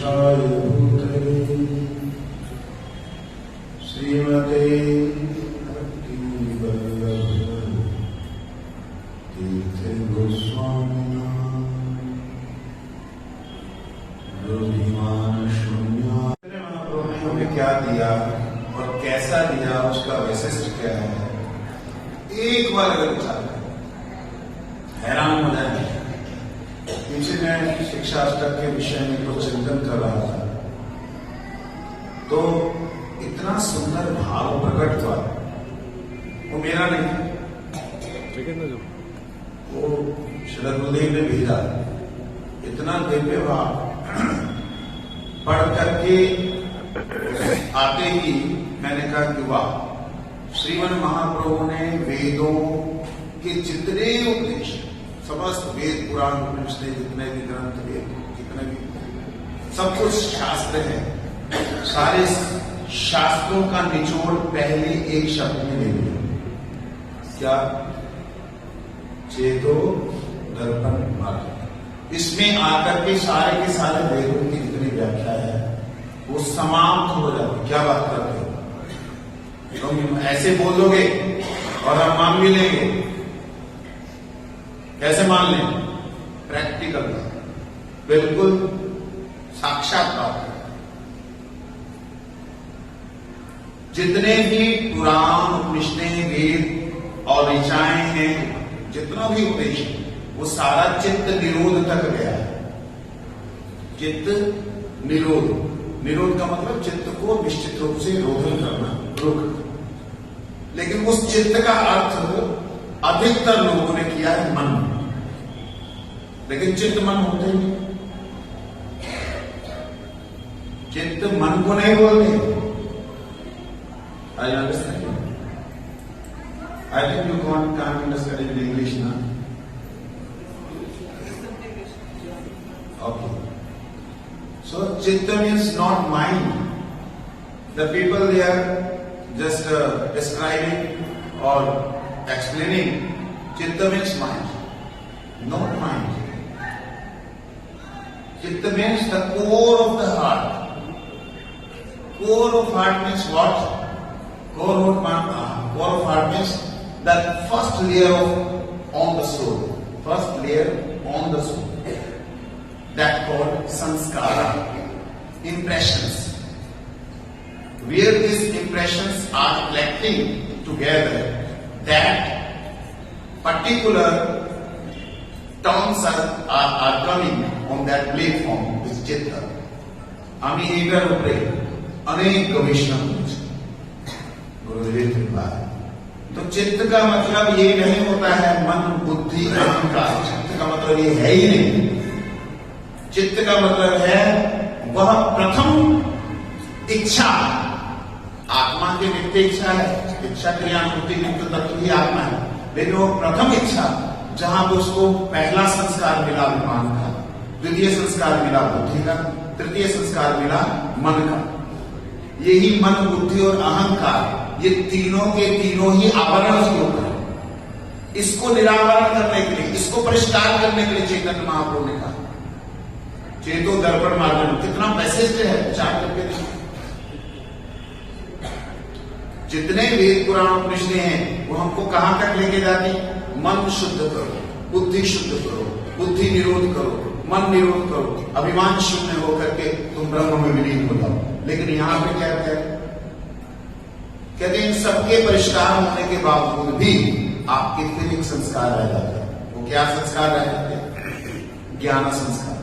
पुरुषाय भूतले श्रीमते भक्तिवल्लभ तीर्थ गोस्वामिना हमें क्या दिया और कैसा दिया, उसका वैशिष्ट क्या है, एक बार अगर विचार करें हैरान हो जाए। पीछे मैं शिक्षा अष्टक के विषय में कुछ चिंतन कर रहा था तो इतना सुंदर भाव प्रकट हुआ। वो मेरा नहीं, वो शरद गुरुदेव ने भेजा। इतना दिव्य भाव पढ़ करके आते ही मैंने कहा कि वाह, श्रीमन महाप्रभु ने वेदों के जितने उपदेश, समस्त वेद पुराण उपनिषद जितने भी ग्रंथ वेद जितने भी सब कुछ शास्त्र है, सारे शास्त्रों का निचोड़ पहले एक शब्द में ले लिया। क्या? चेतो दर्पण मार्ग। इसमें आकर के सारे वेदों की जितनी व्याख्या है वो समाप्त हो जाती। क्या बात करते हो तुम? ऐसे बोल दोगे और हम मान भी लेंगे। कैसे मान लें? प्रैक्टिकल, बिल्कुल साक्षात बात। जितने भी पुराण उपनिषदें वेद और ऋचाएं हैं, जितना भी उपदेश है, वो सारा चित्त निरोध तक गया है। चित्त निरोध, निरोध का मतलब चित्त को निश्चित रूप से रोधन करना, रोक। लेकिन उस चित्त का अर्थ अधिकतर लोगों ने किया है मन, लेकिन चित्त मन होते नहीं। चित्त मन को नहीं बोलते। I understand. I think you can't understand in English ना? Okay. So chitta means not mind. The people they are just describing or explaining. Chitta means mind, not mind. Chitta means the core of the heart. Core of heart means what? Core of heart means that first layer on the soul. First layer on the soul. That called sanskara, impressions. Where these impressions are collecting together, that particular terms are coming on that platform, which chitta. আমি এইটার উপরে अनेक गवेषणा करेছি गुरुदेव के बाद। तो चित्त का मतलब ये नहीं होता है मन बुद्धि अहंकार। चित्त का मतलब ये है ही नहीं। चित्त का मतलब है वह प्रथम इच्छा। आत्मा की नित्य इच्छा है, इच्छा क्रियानुभूति नित्य तत्व ही आत्मा है, लेकिन वो प्रथम इच्छा जहां पर उसको पहला संस्कार मिला अभिमान का, द्वितीय संस्कार मिला बुद्धि का, तृतीय संस्कार मिला मन का। यही मन बुद्धि और अहंकार, ये तीनों के तीनों ही आवरण स्वरूप है। इसको निरावरण करने के लिए, इसको परिष्कार करने के लिए चैतन्य महाप्रभु ने कहा चेतो दर्पण मार्गन। कितना पैसेज है, विचार करके देखिए। जितने वेद पुराण उपनिषदें हैं वो हमको कहां तक लेके जाती? मन शुद्ध करो, बुद्धि शुद्ध करो, बुद्धि निरोध करो, मन निरोध करो, अभिमान शून्य होकर के तुम ब्रह्म में विलीन हो जाओ। लेकिन यहां पे क्या कहते हैं? इन सबके परिष्कार होने के बावजूद भी आपके फिर एक संस्कार रह जाता है। वो क्या संस्कार रह जाते हैं? ज्ञान संस्कार।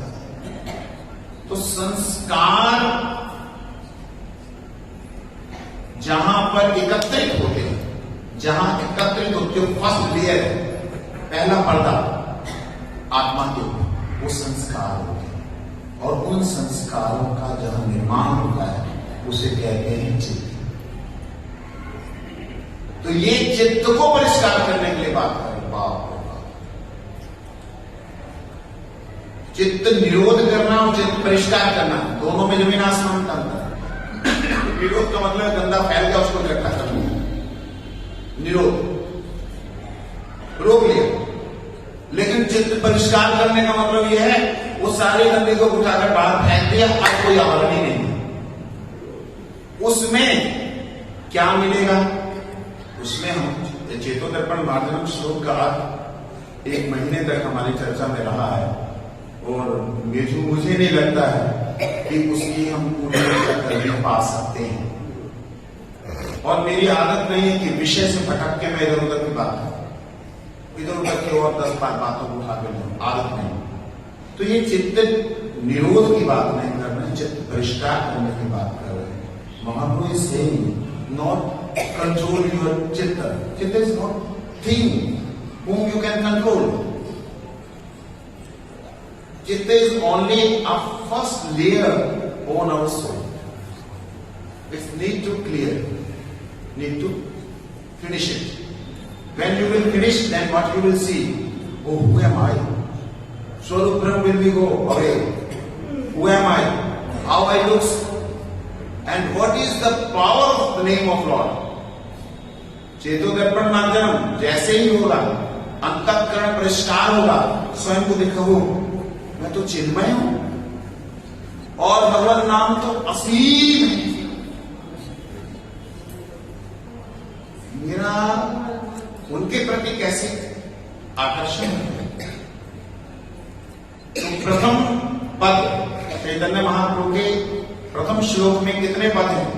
तो संस्कार जहां पर एकत्रित होते हैं, जहां एकत्रित होते हो, फर्स्ट लेयर, पहला पर्दा आत्मा के ऊपर, वो संस्कार होते हैं। और उन संस्कारों का जहां निर्माण होता है उसे कहते हैं चित्त। तो ये चित्त को परिष्कार करने के लिए बात करें। बाप चित्त निरोध करना और चित्त परिष्कार करना, दोनों में जमीन आसमान का अंतर है। निरोध का मतलब गंदा फैल गया उसको इकट्ठा करना, निरोध रोक लिया। लेकिन चित्त परिष्कार करने का मतलब यह है वो उस सारे गंदे को उठाकर बाहर फेंक दिया, अब कोई आवरण ही नहीं है। उसमें क्या मिलेगा? उसमें हम चेतो दर्पण मार्जनम श्लोक का अर्थ 1 महीने तक हमारी चर्चा में रहा है, और मुझे नहीं लगता है कि उसकी हम पूरी करने पा सकते हैं। और मेरी आदत नहीं है कि विषय से भटक के मैं इधर उधर की बात करूं, इधर उधर की और 10 बातों को उठा के लूं, आदत नहीं। तो ये चित्त निरोध की बात नहीं कर रहे, चित्त परिष्कार करने की बात कर रहे हैं। Mahaprabhu is saying not control your chitta, chitta is not thing whom you can control. Chitta is only a first layer on our soul. It's need to clear, need to finish it. When you will finish, then what you will see? Oh, who am I? Swarup Brahm will be go away. Who am I? How I look? And what is the power of the name of Lord? चेतो दर्पण मार्जनम जैसे ही होगा, अंतःकरण परिष्कार होगा, स्वयं को दिखाओ मैं तो चिन्मय हूं और भगवान नाम तो असीम है। मेरा उनके प्रति कैसे आकर्षण है। तो प्रथम पद चैतन्य महाप्रभु के प्रथम श्लोक में कितने पद हैं?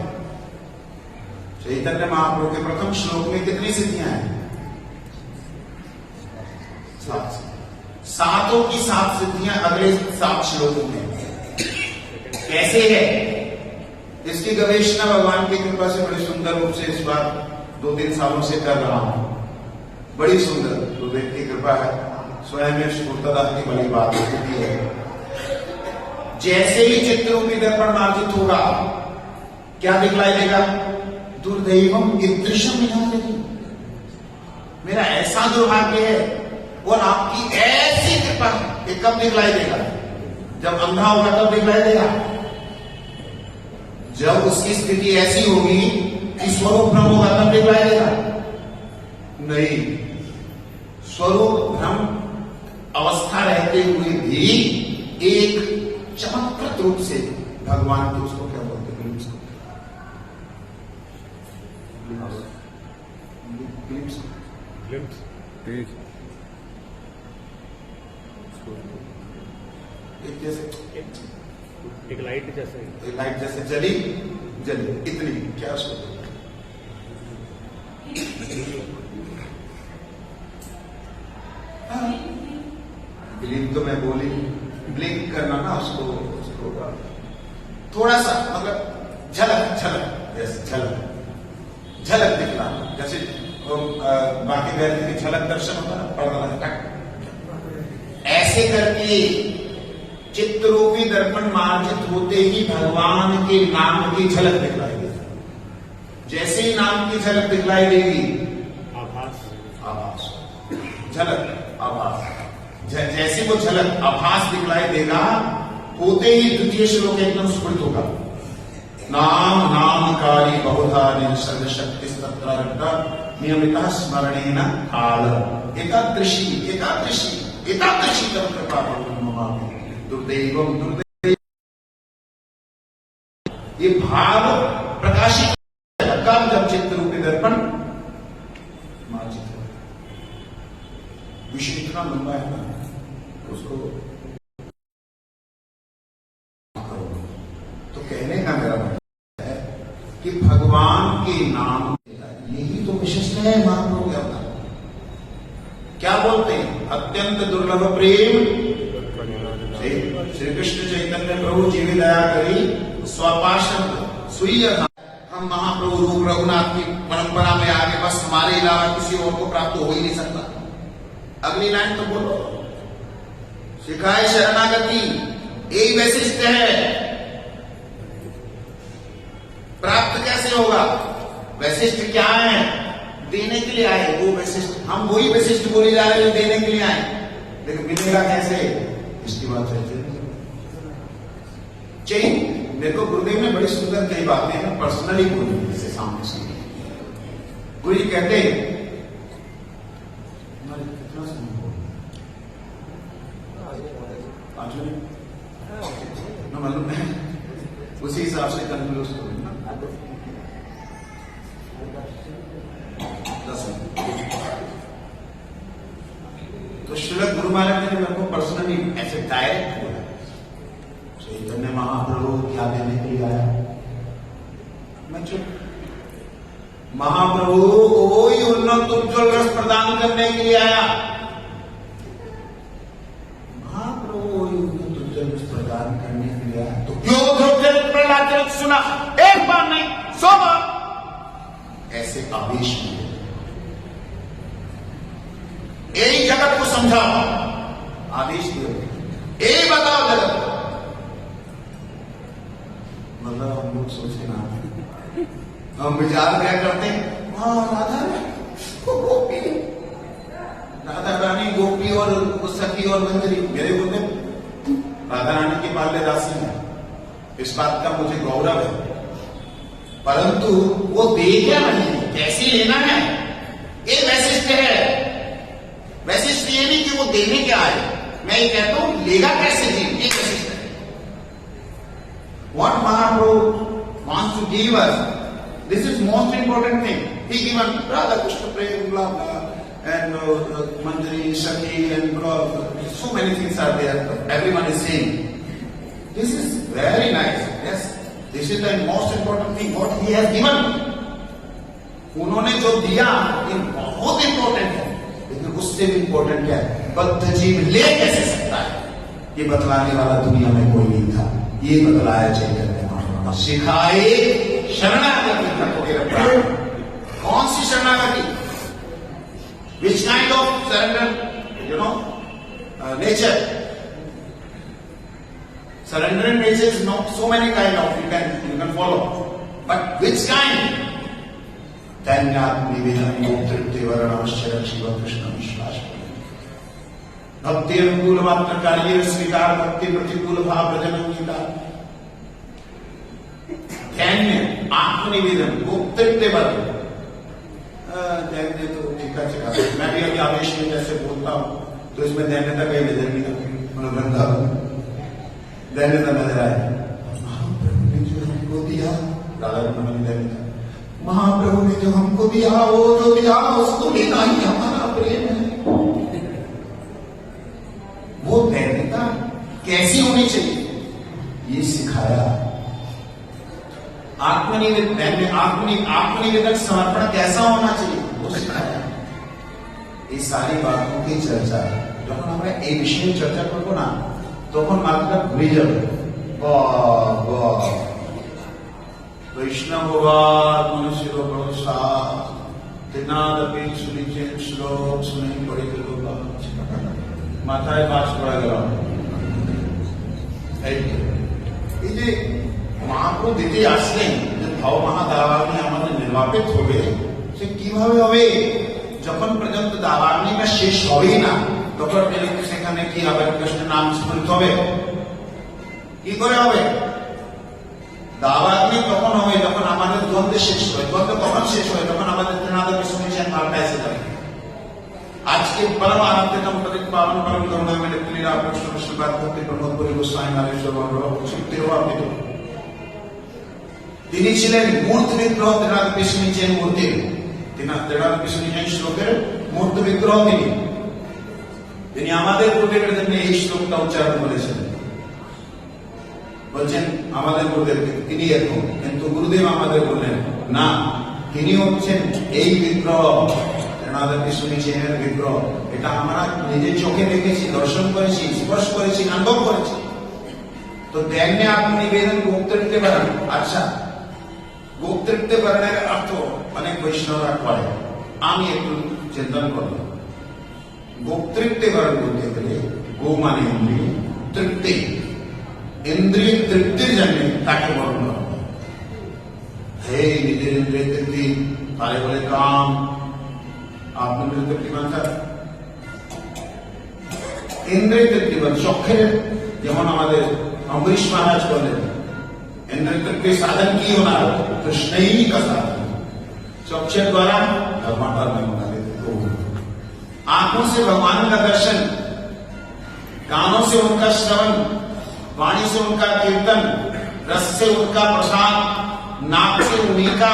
चैतन्य महाप्रभु के प्रथम श्लोक में कितनी सिद्धियां हैं? 7। सातों की 7 सिद्धियां अगले 7 श्लोकों में। कैसे है इसकी गवेषणा भगवान की कृपा से बड़ी सुंदर रूप से इस बार 2-3 सालों से कर रहा हूं। बड़ी सुंदर गुरुदेव की कृपा है, स्वयं में स्फूर्तदास की बड़ी बात होती है। जैसे ही चित्त रूपी दर्पण मार्जित होगा, क्या दिखलाई देगा? दुर्दैवम ईदृशम विधानति। मेरा ऐसा दुर्भाग्य है और आपकी ऐसी कृपा, ये कब दिखलाई देगा? जब अंधा होगा तब दिखलाई देगा। जब उसकी स्थिति ऐसी होगी कि स्वरूप भ्रम होगा तब दिखलाई देगा। नहीं, स्वरूप भ्रम अवस्था रहते हुए भी एक चमत्कृत रूप से भगवान की, उसको क्या बोलते हैं, एक लाइट जैसे, एक लाइट जैसे जली इतनी, क्या उसको ब्लिंक तो मैं बोली, ब्लिंक करना ना उसको थोड़ा सा, मतलब झलक जैसे झलक दिखना, जैसे बाकी व्यक्ति की झलक दर्शन होता है, पर्दा ऐसे करके चित्त रूपी दर्पण मार्जित होते ही भगवान के नाम की झलक दिखलाई देगी। जैसे ही नाम की झलक दिखलाई देगी, आभास झलक आभास, जैसे वो झलक आभास दिखलाई देगा, होते ही द्वितीय श्लोक एकदम स्फुरित होगा। नामकारी बहुधा सर्वशक्ति नियमित स्मरणेन काल एकादृशी तम कृपा दुर्दैवम दुर्दैव। ये भाव प्रकाशित कब? जब चित्त रूपी दर्पण मार्जित हो। विषय इतना लंबा है ना, उसको तो कहने का मेरा मतलब है कि भगवान के नाम, यही तो विशिष्ट है महाप्रभु के अवतार। क्या बोलते हैं? अत्यंत दुर्लभ प्रेम श्री कृष्ण चैतन्य प्रभु जी दया करी स्वपार्षद सुई। हम महाप्रभु रूप रघुनाथ की परंपरा में आगे, बस हमारे अलावा किसी और को प्राप्त हो ही नहीं सकता। अगली लाइन तो बोलो, सिखाए शरणागति, यही वैशिष्ट है। प्राप्त कैसे होगा? वैशिष्ट क्या है? देने के लिए आए, वो वैशिष्ट, हम वही वैशिष्ट बोली जा रहे हैं देने के लिए आए, लेकिन मिलेगा कैसे? इसकी बात चाहिए। मेरे को गुरुदेव ने बड़ी सुंदर कई बातें हैं, पर्सनली बोली जैसे सामने से। गुरु जी कहते ना मालूम है, उसी हिसाब से कंक्लूज करूंगा। 10 मिनट। तो श्री गुरु महाराज ने मेरे को पर्सनली ऐसे डायरेक्ट बोला, चैतन्य महाप्रभु क्या देने के लिए आया? मैं चुप। महाप्रभु कोई उन्नत उज्ज्वल रस प्रदान करने के लिए आया। महाप्रभु कोई उन्नत उज्ज्वल रस प्रदान करने के लिए आया, तो क्यों ध्रुव प्रहलाद चरित सुना? एक बार नहीं, 100 बार ऐसे आवेश में यही जगत को समझाओ, आदेश दियो, यही बताओ जगत को। मतलब हम लोग सोचे ना, हम विचार क्या करते हैं, राधा गोपी, राधा रानी गोपी और सखी और मंजरी मेरे बोलते राधा रानी के पाले दासी है, इस बात का मुझे गौरव है। परंतु वो दे क्या नहीं, कैसे लेना है, ये वैशिष्ट है। वैशिष्ट ये नहीं कि वो देने क्या आए, मैं ये कहता हूं लेगा कैसे जी, ये वैशिष्ट है। What Mahaprabhu wants to give us, this is most important thing. He given Radha Krishna prem, blah blah, and Manjari, Shakti, and blah, so many things are there. Everyone is saying. This is very nice. Yes, this is the most important thing. What he has given. उन्होंने जो दिया ये बहुत important है, लेकिन उससे भी important क्या है, बद्ध जीव ले कैसे सकता है, ये बतलाने वाला दुनिया में कोई नहीं था। ये बतलाया चैतन्य महाप्रभु। सिखाए शरणागति का। कौन सी शरणागति? Which kind of surrender, you know, nature. Surrender nature is not so many kind of, you can follow, but which kind? दैन्यात्म निवेदन गोप्तृप्ति वर्णाश्चर्य शिव कृष्ण विश्वास। भक्ति अनुकूल मात्र कार्य स्वीकार, भक्ति प्रतिकूल भाव भजन अंगीकार। दैन्य आत्मनिवेदन गोप्तृप्ति वर्ग, दैन्य तो ठीका चिका। मैं भी अभी आवेश में जैसे बोलता हूं तो इसमें दैन्यता का नजर नहीं आती, दैन्यता नजर आए। महाप्रभु ने जो हमको दिया, राधा रमन दैन्यता, महाप्रभु ने जो हमको दिया, वो जो दिया उसको लेना ही हमारा प्रेम है। वो दैन्यता कैसी होनी चाहिए, ये सिखाया। आत्मनिवेदक समर्पण कैसा होना चाहिए, वो सिखाया। ये सारी बातों की चर्चा जब আমরা এই বিষয়ে চর্চা করব না, তখন মাত্রা ভুলে যাবে। वैष्णव मनुष्य त्रिनादपि सुनिचेन श्लोक सुने पड़े माथाয় বাস পড়া গেল। এই যে মহাপ্রভু দিতে আসলেন, যে ভাব মহাদাবাগ্নি আমাদের নির্বাপিত হবে, সে কিভাবে হবে? যখন পর্যন্ত দাবাগ্নিটা শেষ হবেই না, তখন সেখানে কি হবে? কৃষ্ণের নাম স্মৃত হবে। কি করে হবে? দাবাগ্নি তখন হবে যখন আমাদের দ্বন্দ্ব শেষ হয়। দ্বন্দ্ব কখন শেষ হয়? যখন আমাদের ত্রিনাদপি শুনেছেন পাল্টা এসে যাবে। আজকে परम आनंदतम पतित पावन परम करुणा में लीला कृष्ण श्रीपाद भक्ति प्रमोद पुरी गोस्वामी नारेश्वर तिरुवापित। তিনি ছিলেন মূর্তি বিগ্রহ, ত্রিনাদপি শুনেছেন মূর্তি, ত্রিনাদপি শুনেছেন শ্লোকের মূর্তি বিগ্রহ তিনি। তিনি আমাদের প্রত্যেকের জন্য এই শ্লোকটা উচ্চারণ করেছেন। বলছেন আমাদের গুরুদেবকে তিনি এরকম, কিন্তু গুরুদেব আমাদের বললেন না, তিনি হচ্ছেন এই বিগ্রহ, ত্রিনাদপি শুনেছেন বিগ্রহ। এটা আমরা নিজের চোখে দেখেছি, দর্শন করেছি, স্পর্শ করেছি, অনুভব করেছি। তো दैन्य आत्मनिवेदन गोप्तृत्व वर्ण। अच्छा, गोप्तृत्व वर्णের অর্থ অনেক বৈষ্ণবরা করে, আমি একটু চিন্তন করলাম। गोप्तृत्व वर्ण বলতে গেলে গো মানে ইন্দ্রিয়, তৃপ্তি, इंद्रिय तृप्तिर जन्य ताकि वर्ण है। নিজের इंद्रिय तृप्ति তারে বলে কাম। आत्मनिवेदन तृप्ति मानता इंद्रिय तृप्ति वन চক্ষের, যেমন আমাদের अम्बरीश महाराज बोले इंद्रिय तृप्ति साधन की होना कृष्ण ही का साधन। चक्षु द्वारा धर्मांतर में बना देते तो आंखों से भगवान का दर्शन, कानों से उनका श्रवण, वाणी से उनका कीर्तन, रस से उनका प्रसाद, नाक से उन्हीं का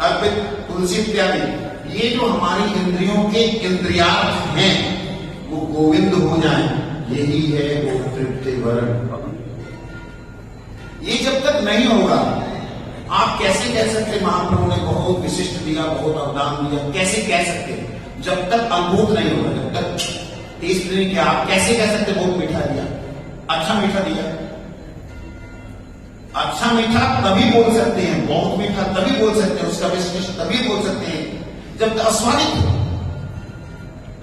अर्पित तुलसी इत्यादि। ये जो हमारी इंद्रियों के इंद्रियार्थ हैं वो गोविंद हो जाएं, यही है वो तृप्ति वरण। ये जब तक नहीं होगा, आप कैसे कह सकते महाप्रभु ने बहुत विशिष्ट दिया, बहुत अवदान दिया, कैसे कह सकते? जब तक अनुभूत नहीं होगा, जब तक टेस्ट नहीं किया, आप कैसे कह सकते बहुत मीठा दिया, अच्छा मीठा दिया? अच्छा मीठा तभी बोल सकते हैं, बहुत मीठा तभी बोल सकते हैं, उसका विशिष्ट तभी बोल सकते हैं जब तक आस्वादित हो।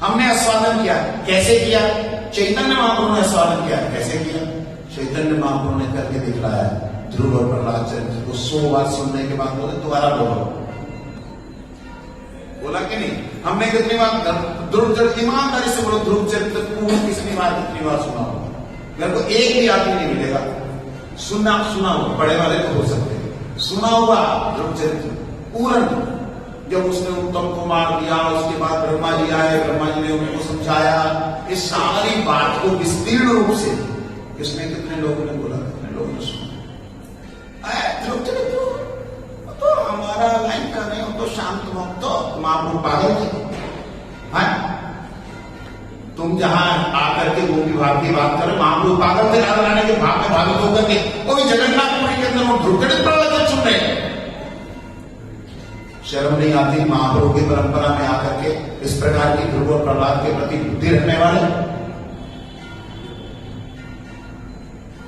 हमने आस्वादन किया, कैसे किया? चैतन्य महाप्रभु ने आस्वादन किया, कैसे किया? चैतन्य महाप्रभु ने करके दिखलाया। ध्रुव और प्रहलाद चरित्र को 100 बार सुनने के बाद बोले दोबारा बोला कि नहीं? हमने कितनी बार ध्रुव चरित्र, ईमानदारी से बोलो, ध्रुव चरित्र कितनी बार सुना होगा? मेरे को एक भी आदमी नहीं मिलेगा सुना होगा, बड़े वाले तो हो सकते हैं, सुना होगा ध्रुव चरित्र पूर्ण। जब उसने उत्तम को मार दिया, उसके बाद ब्रह्मा जी आए, ब्रह्मा जी ने उनको समझाया, इस सारी बात को विस्तीर्ण रूप से इसमें कितने लोगों ने बोला, कितने लोगों ने सुना? ध्रुव चरित्र तो हमारा लाइन का नहीं हो तो शांत भक्त तो महाप्रभु पागल थे। तुम जहां आकर के वो विभाग की बात करो, महाप्रभु पागल थे राधा रानी के भाव में भावित होकर के, कोई जगन्नाथपुरी के अंदर वो ध्रुव चरित्र पर सुन रहे। शर्म नहीं आती महाप्रभु की परंपरा में आकर के इस प्रकार की ध्रुव और प्रहलाद के प्रति बुद्धि रखने वाले?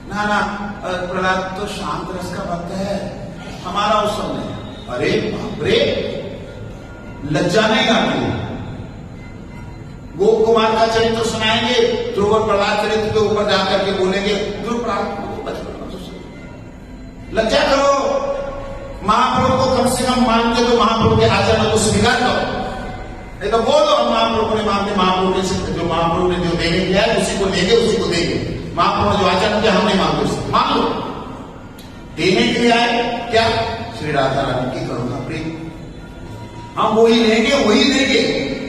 ना प्रहलाद तो शांत रस का भक्त है, हमारा उस समय। अरे बाप रे, लज्जा नहीं आती? गोप कुमार का चरित्र सुनाएंगे, ध्रुव और प्रहलाद चरित्र के ऊपर जाकर के बोलेंगे ध्रुव प्रहलाद बचपन में तो लज्जा करो। महाप्रभु को कम से कम मानते तो महाप्रभु के आचरण को स्वीकार करो, नहीं तो बोलो हम महाप्रभु ने मानते, महाप्रभु ने जो महाप्रभु ने जो देने दिया है उसी को देंगे, उसी को देंगे। महाप्रभु ने जो आचरण किया हम नहीं मानते, उसे मान लो। देने के लिए आए क्या? श्री राधा रानी की करुणा प्रेम, हम वही लेंगे, वही देंगे।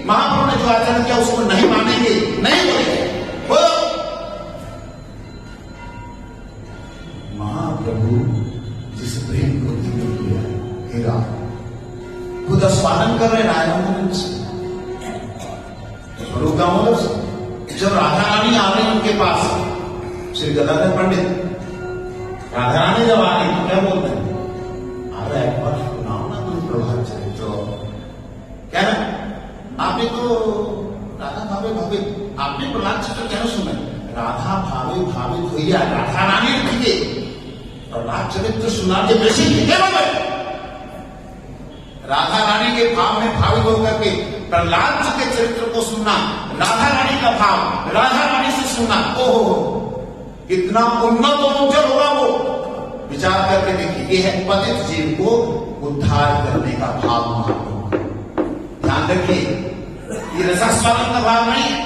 महाप्रभु ने जो आचरण किया उसको नहीं मानेंगे, नहीं बोलेंगे। बोलो महाप्रभु जिस प्रेम को दिव्य किया हे राम, खुद आस्वादन कर रहे राधा से, स्वरूप दामोदर से। जब राधा रानी आ रही उनके पास, श्री गदाधर पंडित, राधा रानी जब आ रही तो क्या बोलते हैं? अरे एक बार सुनाओ ना तुम प्रहलाद चरित्र। क्या ना, आपने तो राधा भावे भावे, आपने प्रहलाद चरित्र क्या सुना? राधा भावे भावे भैया राधा रानी लिखे प्रहलाद चरित्र सुना के वैसे लिखे बाबा। राधा रानी के भाव में भावित होकर के प्रहलाद जी के चरित्र को सुनना, राधा रानी का भाव राधा रानी से सुनना, ओहो कितना उन्नत और उज्जवल होगा वो। विचार करके देखिए, ये है पतित जीव को उद्धार करने का भाव महाप्रभु। ध्यान रखिए, ये रसास्वादन का भाव नहीं है,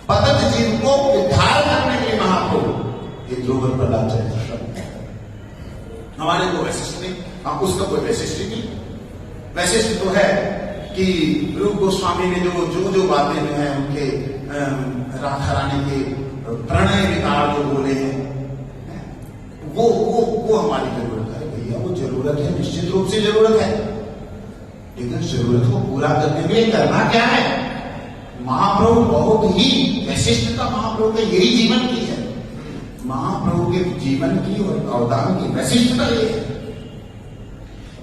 पतित जीव को उद्धार करने के लिए महाप्रभु ये ध्रुव और प्रहलाद चरित्र शब्द है। हमारे को वैशिष्ट नहीं, हम उसका कोई वैशिष्ट नहीं। वैशिष्ट तो है कि रूप गोस्वामी ने जो बातें जो है उनके राधा रानी के प्रणय विकार जो बोले हैं, वो हमारी जरूरत है भैया, वो जरूरत है, निश्चित रूप से जरूरत है। लेकिन जरूरत को पूरा करने के लिए करना क्या है? महाप्रभु बहुत ही वैशिष्टता महाप्रभु के यही जीवन की है। महाप्रभु के जीवन की और अवदान की वैशिष्टता ये है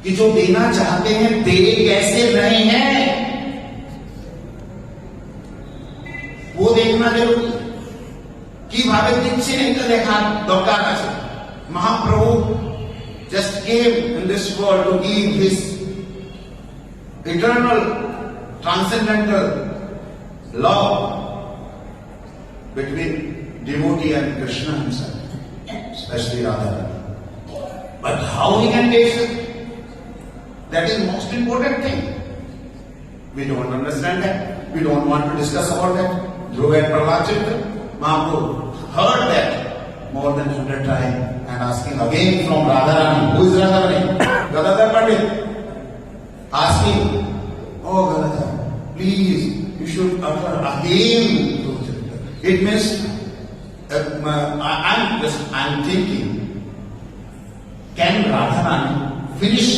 कि जो देना चाहते हैं दे कैसे रहे हैं वो देखना जरूरी है। কিভাবে দিচ্ছেন এটা দেখা দরকার আছে। Mahaprabhu just came in this world to give his eternal, transcendental love between devotee and Krishna himself, especially Radharani. But how he can taste it? That is most important thing. We don't understand that. We don't want to discuss about that. Dhruva and Prahlad Chandra, Mahaprabhu heard that more than 100 times and asking again from Radharani. Who is Radharani? Gadadhar Pandit. Asking, oh Gadadhar, please, you should utter again. It means I'm thinking, can Radharani finish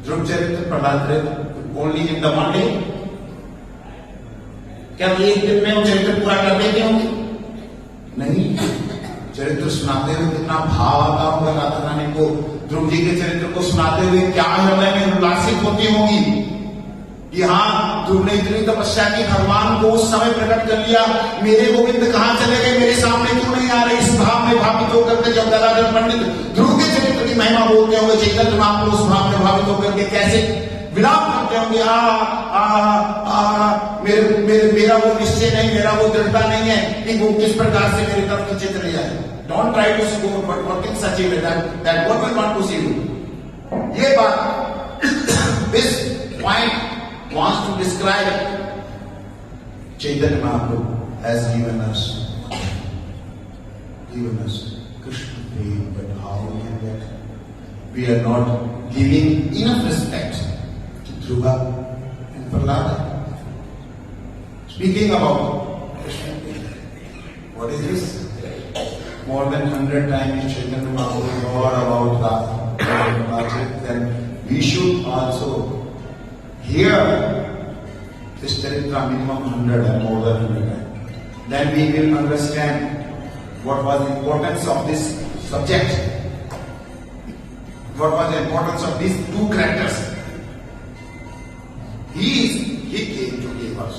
Dhruv Charitra, Prahlad Charitra only in the one day? क्या वो एक दिन में वो चरित्र पूरा कर देते होंगे? नहीं, चरित्र सुनाते हुए कितना भाव आता होगा राधा रानी को, ध्रुव जी के चरित्र को सुनाते हुए क्या हृदय में उल्लासित होती होगी कि हाँ, ध्रुव ने इतनी तपस्या की, भगवान को उस समय प्रकट कर लिया, मेरे गोविंद कहाँ चले गए, मेरे सामने क्यों नहीं आ रहे। इस भाव में भावित होकर के जब गदाधर पंडित ध्रुव के चरित्र की महिमा बोलते होंगे, चैतन्य महाप्रभु उस भाव में भावित होकर के कैसे विलाप करते होंगे, मेरा वो निश्चय नहीं, मेरा वो दृढ़ता नहीं है कि वो किस प्रकार से मेरी तरफ खींचे चले जाए। Don't try to see what things achieve that what we want to see you. ये बात, this point wants to describe Chaitanya Mahaprabhu has given us Krishna faith, but how we can get? We are not giving enough respect to Dhruva and Prahlada. Speaking about Krishna faith, what is this? More than 100 times Chaitanya Mahaprabhu wrote about Radha, then we should also hear this charitra minimum 100 and more than 100 times. Then we will understand what was the importance of this subject. What was the importance of these two characters? He came to give us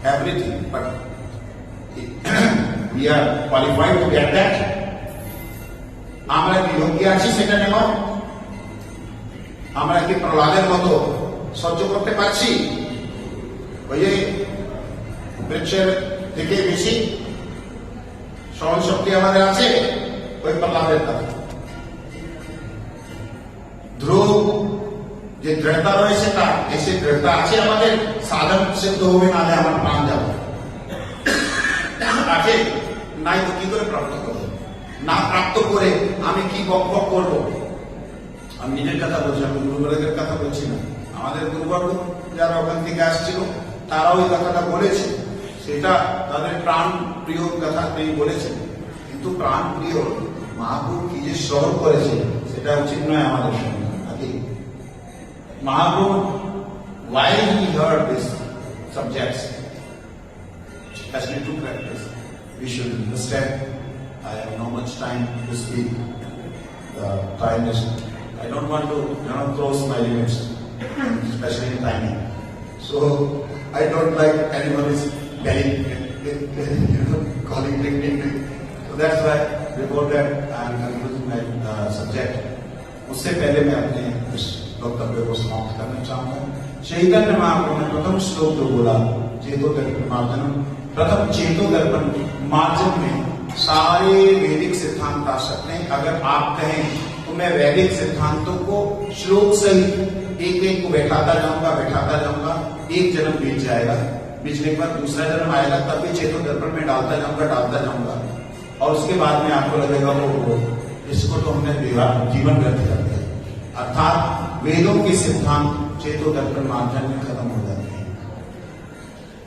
everything, but we are qualified to get that. আমরা কি যোগ্য আছি সেটা নেওয়ার? আমরা কি প্রহ্লাদের মতো সহ্য করতে পারছি? ওই বৃক্ষের থেকে বেশি সহন শক্তি আমাদের আছে ওই প্রহ্লাদের কথা। ধ্রুব যে দৃঢ়তা রয়েছে তার এসে দৃঢ়তা আছে আমাদের, সাধন সিদ্ধ হবে, নাহলে আমার প্রাণ যাবে। আছে নাই তো কি করে প্রাপ্ত করবো? না প্রাপ্ত করে আমি কি বক বক করবো? আমি নিজের কথা বলছি, আমি গুরুবর্গের কথা বলছি না। আমাদের গুরুবর্গ যারা ওখান থেকে আসছিল তারাও এই কথাটা বলেছে, সেটা তাদের প্রাণ প্রিয় কথা তিনি বলেছেন, কিন্তু প্রাণ প্রিয় মহাপ্রভু কি যে স্মরণ করেছে সেটা উচিত নয় আমাদের সঙ্গে। Mahaprabhu, while he heard these subjects, especially two characters, we should understand. I have not much time to speak. The time is, I don't want to cross my limits, especially in timing. So I don't like anyone is telling, calling, ding. So that's why before that I am concluding my subject. उससे पहले मैं अपने वक्तव्य को समाप्त करना चाहूंगा। चैतन्य महाप्रभु ने प्रथम श्लोक जो बोला, चेतो दर्पण मार्जन, प्रथम चेतो दर्पण मार्जन में सारे वैदिक सिद्धांत आ सकते हैं। अगर आप कहें तो मैं वैदिक सिद्धांतों को श्लोक सहित एक को बैठाता जाऊंगा, एक जन्म बीत जाएगा, बीतने के बाद दूसरा जन्म आएगा, तब भी चेतो दर्पण में डालता जाऊंगा और उसके बाद में आपको लगेगा वो इसको तो हमने जीवन व्यर्थ कर दिया। अर्थात वेदों के सिद्धांत चेतो दर्पण माध्यम में खत्म हो जाते हैं।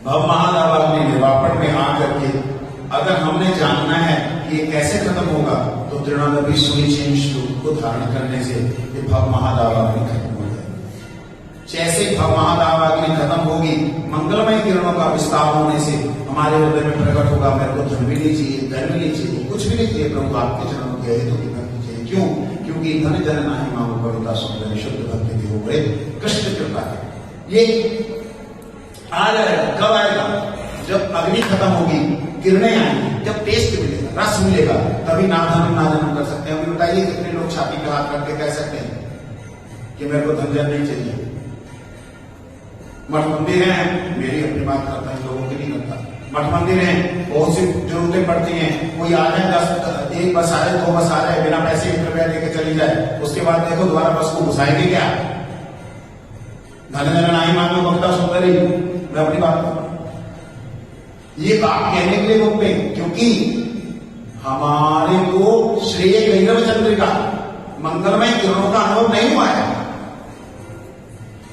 भव महादावा ने निवापन में आकर के अगर हमने जानना है कि ये कैसे खत्म होगा, तो तृणादपि सुनिचेन श्लोक को धारण करने से ये भव महादावाग्नि खत्म हो जाएगी। जैसे भव महादावाग्नि खत्म होगी, मंगलमय किरणों का विस्तार होने से हमारे हृदय में प्रकट होगा, मेरे को धन भी नहीं चाहिए, धन भी नहीं चाहिए, कुछ भी नहीं चाहिए, प्रभु आपके चरणों के हेतु की भक्ति चाहिए। क्यों? क्योंकि धन जन नाही मांगो कविता सुंदर शुद्ध भक्ति की हो गए, कृष्ण कृपा है। ये आ जाएगा, कब आएगा? जब अग्नि खत्म होगी, किरणें आएंगी, जब टेस्ट मिलेगा, रस मिलेगा, तभी नाधन कर सकते हैं। अभी बताइए कितने लोग छाती पे हाथ करके कह सकते हैं कि मेरे को धन जन नहीं चाहिए। मठ मंदिर है, मेरी अपनी बात करता है, लोगों की नहीं करता। मठ मंदिर है, बहुत सी जरूरतें पड़ती हैं, कोई आ जाए 10 एक बस आ जाए, 2 बस आ जाए, बिना पैसे 1 रुपया देके चली जाए, उसके बाद देखो दोबारा बस को घुसाएंगे क्या? धन जन नाही मांगो कविता सुंदर ही, मैं अपनी बात करूं, ये बात कहने के लिए बोलते हैं क्योंकि हमारे को श्रेय गैरव चंद्रिका मंगलमय किरणों का अनुभव नहीं हुआ है।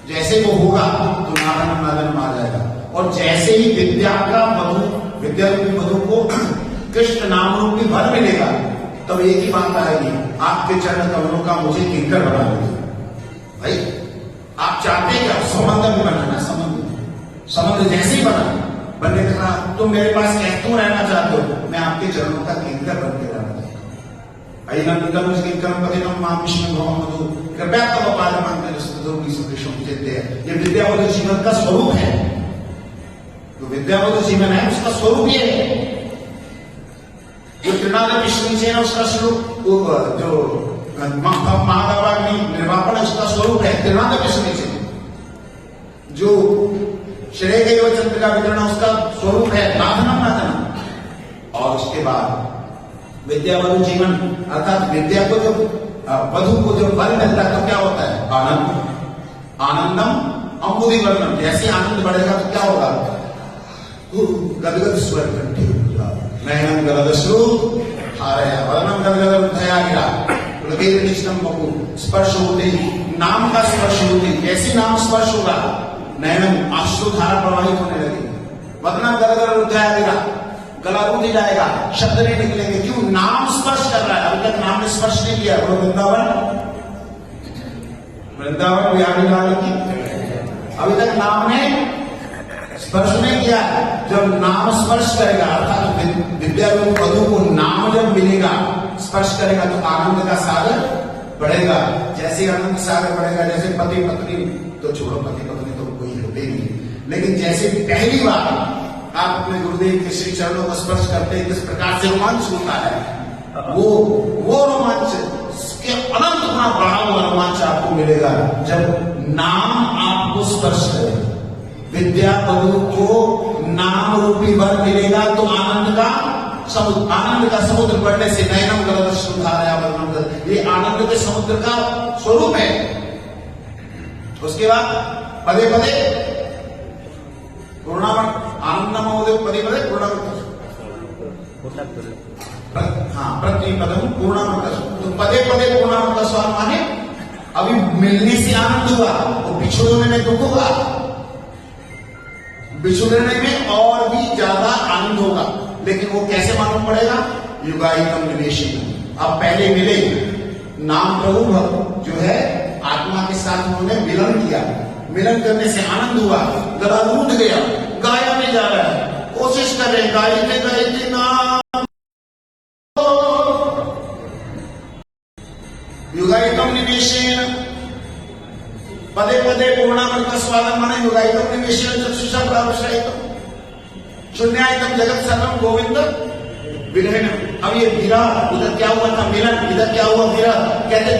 जैसे वो होगा तो नादन आ जाएगा, और जैसे ही विद्या रूपी मधु को कृष्ण नाम रूपी वर मिलेगा, तब एक ही बात आएगी, आपके चरण कमलों का मुझे किंकर बना दीजिए। भाई आप चाहते हैं कि संबंध भी बनाना, संबंध जैसे ही बना, बनने कहा तुम मेरे पास क्यों रहना चाहते हो, मैं आपके चरणों का किंकर बन के रहना चाहता हूं। अयनंदन किंकरम पतितम मां विष्णु भवम मधु कृपया तब पादमांतर ये विद्यावत जीवन का स्वरूप है। तो विद्यावत जीवन है, उसका स्वरूप ये है। जो त्रिनाद विष्णु से उसका स्वरूप, जो महादावाग्नि निर्वापन उसका स्वरूप है त्रिनाद विष्णु से। जो श्रेय गई चंद्र का वितरण उसका स्वरूप है नाथनम नाथनम। और उसके बाद विद्यावधु जीवन अर्थात विद्या को जो वधु को जो फल मिलता है तो क्या होता है, आनंद। आनंदम अम्बुदी वर्णम, जैसे आनंद बढ़ेगा तो क्या होगा, गदगद स्वर कंठी नयनम गदगश्रु हारया वर्णम गदगद उद्धया गिरा लकीर निष्ठम बकु स्पर्श होते नाम का स्पर्श होते, जैसे नाम स्पर्श होगा नयनम आश्रु धारा प्रवाहित होने लगेगी। वर्णम गदगद उद्धया गिरा, गला रूठ जाएगा, शब्द नहीं निकलेंगे, क्यों, नाम स्पर्श कर रहा है। अभी तक नाम ने स्पर्श नहीं किया। वो वृंदावन बिहारी लाल की अभी तक नाम ने स्पर्श नहीं किया। जब नाम स्पर्श करेगा अर्थात विद्या रूप वधु को नाम जब मिलेगा, स्पर्श करेगा तो आनंद का सागर बढ़ेगा। जैसे आनंद सागर बढ़ेगा, जैसे पति पत्नी, तो छोड़ो पति पत्नी तो कोई होते नहीं, लेकिन जैसे पहली बार आप अपने गुरुदेव के श्री चरणों को स्पर्श करते हैं, किस प्रकार से रोमांच होता है, वो रोमांच के अनंत गुना बढ़ा हुआ रोमांच आपको मिलेगा जब नाम आपको स्पर्श करे। विद्या वधु को नाम रूपी वर मिलेगा तो आनंद का समुद्र बढ़ने से नयनम गलत सुधारा वर्णम, ये आनंद के समुद्र का स्वरूप है। उसके बाद पदे पदे पूर्णावन आनंद महोदय पदे पदे पूर्णावन, हाँ प्रतिपदम पूर्णावन। तो पदे पदे पूर्णावन का स्वाद माने अभी मिलने से आनंद हुआ, वो बिछोड़ने में दुख होगा, बिछुड़ने में और भी ज्यादा आनंद होगा। लेकिन वो कैसे मालूम पड़ेगा, युगायितम निवेशी। अब पहले मिले नाम प्रभु जो है आत्मा के साथ उन्होंने मिलन किया, मिलन करने से आनंद हुआ, गला रूठ गया, गाया नहीं जा रहा है, कोशिश कर रहे गायते नाम युगायितम निवेशेन पदे पदे पूर्णावन का स्वादन माने युगायितम निवेशेन चक्षुषा प्रावश्ययितम शून्यायतम जगत सर्वम गोविंद विरहण। अब ये विरह, उधर क्या हुआ था मिलन, इधर क्या हुआ विरह, कहते